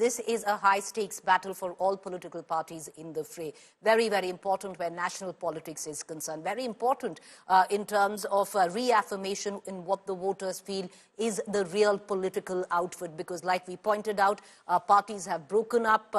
this is a high-stakes battle for all political parties in the fray. Very, very important where national politics is concerned. Very important in terms of reaffirmation in what the voters feel is the real political outfit. Because like we pointed out, parties have broken up.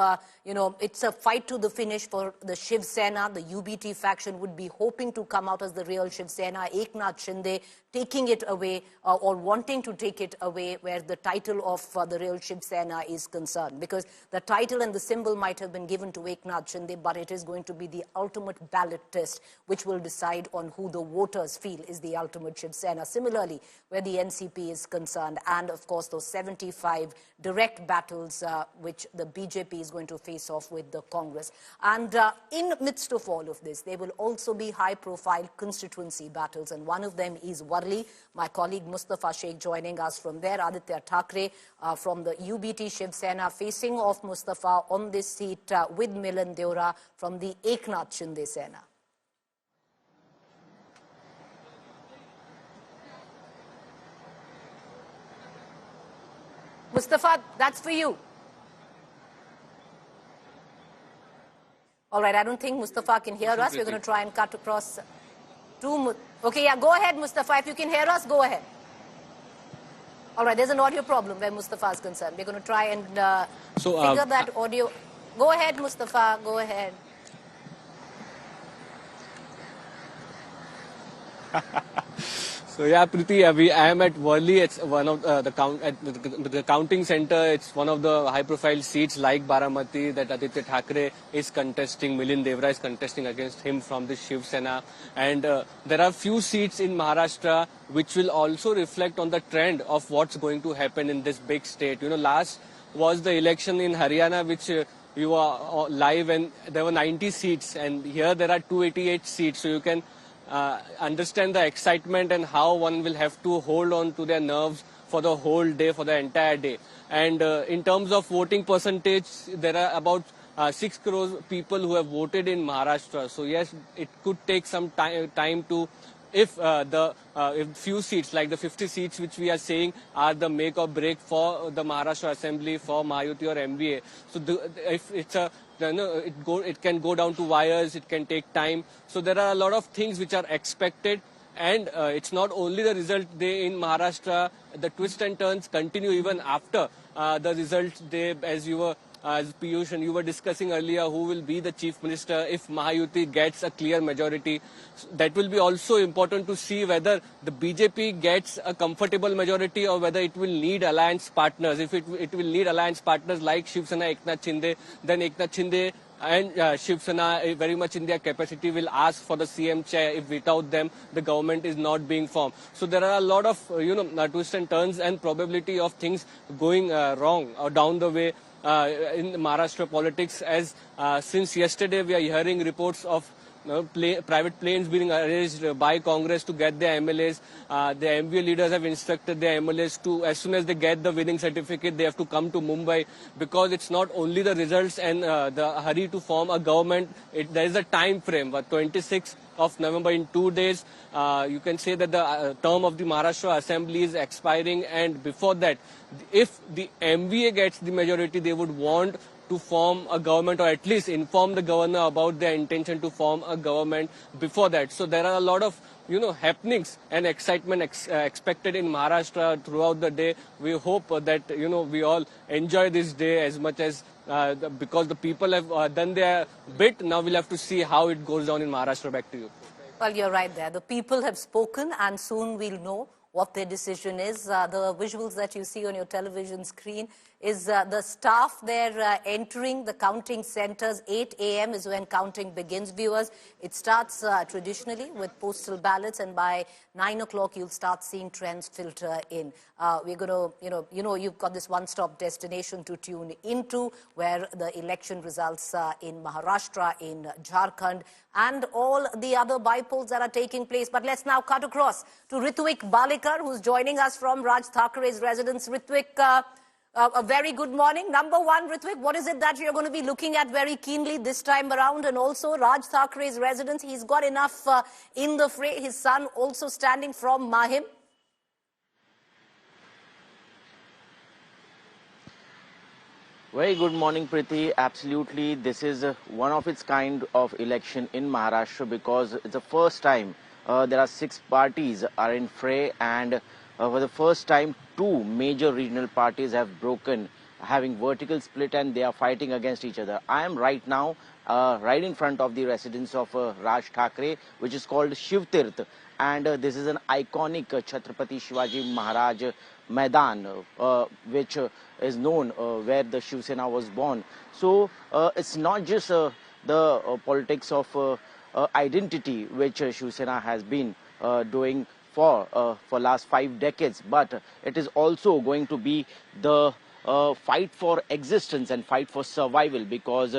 It's a fight to the finish for the Shiv Sena. The UBT faction would be hoping to come out as the real Shiv Sena. Eknath Shinde taking it away or wanting to take it away where the title of the real Shiv Sena is concerned. Because the title and the symbol might have been given to Eknath Shinde, but it is going to be the ultimate ballot test which will decide on who the voters feel is the ultimate Shiv Sena. Similarly, where the NCP is concerned, and of course those 75 direct battles which the BJP is going to face off with the Congress. And in midst of all of this, there will also be high-profile constituency battles, and one of them is Warli. My colleague Mustafa Sheikh joining us from there, Aditya Thackeray from the UBT Shiv Sena facing off Mustafa on this seat with Milan Deora from the Eknath Shinde Sena. Mustafa, that's for you. All right, I don't think Mustafa can hear us. We're going to try and cut across to... Okay, yeah, go ahead, Mustafa. If you can hear us, go ahead. All right, there's an audio problem where Mustafa is concerned. We're going to try and figure that audio... Go ahead, Mustafa, go ahead. So yeah, Preeti, I am at Worli. It's one of the counting center. It's one of the high-profile seats like Baramati that Aditya Thackeray is contesting. Milan Deora is contesting against him from the Shiv Sena. And there are few seats in Maharashtra which will also reflect on the trend of what's going to happen in this big state. Last was the election in Haryana, which you were live, and there were 90 seats, and here there are 288 seats. So you can understand the excitement and how one will have to hold on to their nerves for the whole day, for the entire day. And in terms of voting percentage, there are about 6 crore people who have voted in Maharashtra. So yes, it could take some time to, if few seats, like the 50 seats which we are saying are the make or break for the Maharashtra Assembly, for Mahayuti or MVA. So if it's a it can go down to wires, it can take time. So there are a lot of things which are expected, and it's not only the result day in Maharashtra, the twists and turns continue even after the result day, as Piyush and you were discussing earlier, who will be the Chief Minister if Mahayuti gets a clear majority. That will be also important to see whether the BJP gets a comfortable majority or whether it will need alliance partners. If it will need alliance partners like Shiv Sena, Eknath Shinde, then Eknath Shinde and Shiv Sena, very much in their capacity, will ask for the CM chair if without them the government is not being formed. So there are a lot of twists and turns and probability of things going wrong or down the way in Maharashtra politics, as since yesterday we are hearing reports of private planes being arranged by Congress to get their MLAs. The MVA leaders have instructed their MLAs to, as soon as they get the winning certificate, they have to come to Mumbai, because it's not only the results and the hurry to form a government. There is a time frame, but 26th of November, in 2 days, you can say that the term of the Maharashtra Assembly is expiring, and before that, if the MVA gets the majority, they would want to form a government, or at least inform the governor about their intention to form a government before that. So there are a lot of happenings and excitement expected in Maharashtra throughout the day. We hope that we all enjoy this day as much as because the people have done their bit. Now we'll have to see how it goes down in Maharashtra. Back to you. Well, you're right there. The people have spoken, and soon we'll know what their decision is. The visuals that you see on your television screen is the staff there entering the counting centers. 8 a.m. is when counting begins, viewers. It starts traditionally with postal ballots, and by 9 o'clock you'll start seeing trends filter in. We're going to, you've got this one-stop destination to tune into, where the election results in Maharashtra, in Jharkhand, and all the other by-polls that are taking place. But let's now cut across to Ritwik Balekar, who's joining us from Raj Thackeray's residence. Ritwik, a very good morning. Number one, Ritwik, what is it that you're going to be looking at very keenly this time around? And also, Raj Thackeray's residence, he's got enough in the fray. His son also standing from Mahim. Very good morning, Priti. Absolutely, this is one of its kind of election in Maharashtra because it's the first time there are 6 parties are in fray, and for the first time 2 major regional parties have broken, having vertical split, and they are fighting against each other. I am right now right in front of the residence of Raj Thackeray, which is called Shiv Tirth, and this is an iconic Chhatrapati Shivaji Maharaj Maidan, which is known where the Shiv Sena was born. So it's not just the politics of identity which Shiv Sena has been doing for last 5 decades, but it is also going to be the fight for existence and fight for survival, because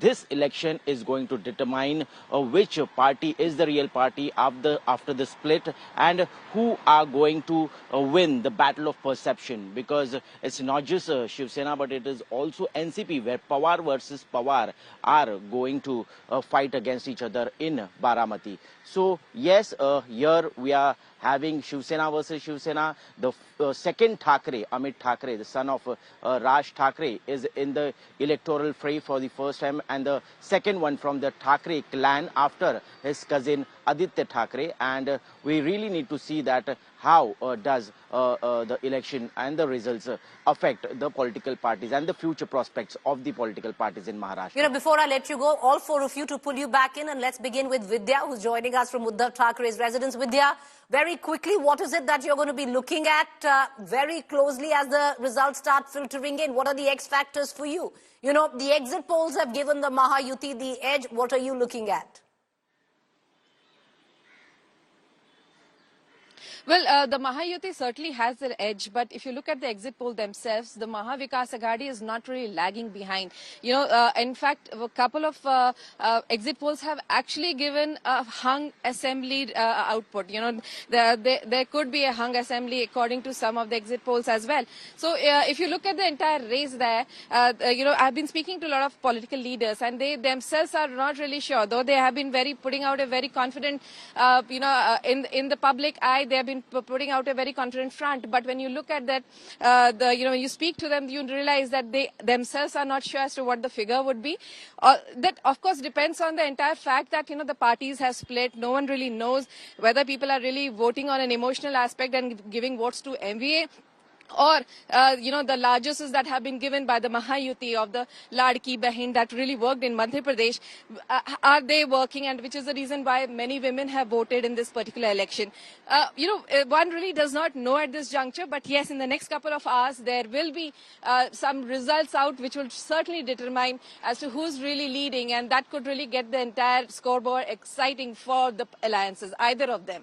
this election is going to determine which party is the real party after the split, and who are going to win the battle of perception, because it's not just Shiv Sena, but it is also NCP, where Pawar versus Pawar are going to fight against each other in Baramati. So yes, here we are having Shiv Sena versus Shiv Sena. The second Thackeray, Amit Thackeray, the son of Raj Thackeray, is in the electoral fray for the first time, and the second one from the Thackeray clan after his cousin Aditya Thackeray. And we really need to see that how does the election and the results affect the political parties and the future prospects of the political parties in Maharashtra. You know, before I let you go, all 4 of you to pull you back in, and let's begin with Vidya, who's joining us from Uddhav Thackeray's residence. Vidya, very quickly, what is it that you're going to be looking at very closely as the results start filtering in? What are the X factors for you? You know, the exit polls have given the Mahayuti the edge. What are you looking at? Well, the Mahayuti certainly has the edge, but if you look at the exit poll themselves, the Maha Vikas Aghadi is not really lagging behind. You know, in fact, a couple of exit polls have actually given a hung assembly output. You know, there could be a hung assembly according to some of the exit polls as well. So if you look at the entire race there, you know, I've been speaking to a lot of political leaders, and they themselves are not really sure, though they have been putting out a very confident, you know, in the public eye, they have been putting out a very confident front. But when you look at that, you know, you speak to them, you realize that they themselves are not sure as to what the figure would be. That, of course, depends on the entire fact that, you know, the parties have split. No one really knows whether people are really voting on an emotional aspect and giving votes to MVA, or, you know, the largesses that have been given by the Mahayuti of the Ladki Bahin that really worked in Madhya Pradesh, are they working, and which is the reason why many women have voted in this particular election. You know, one really does not know at this juncture, but yes, in the next couple of hours, there will be some results out which will certainly determine as to who's really leading, and that could really get the entire scoreboard exciting for the alliances, either of them.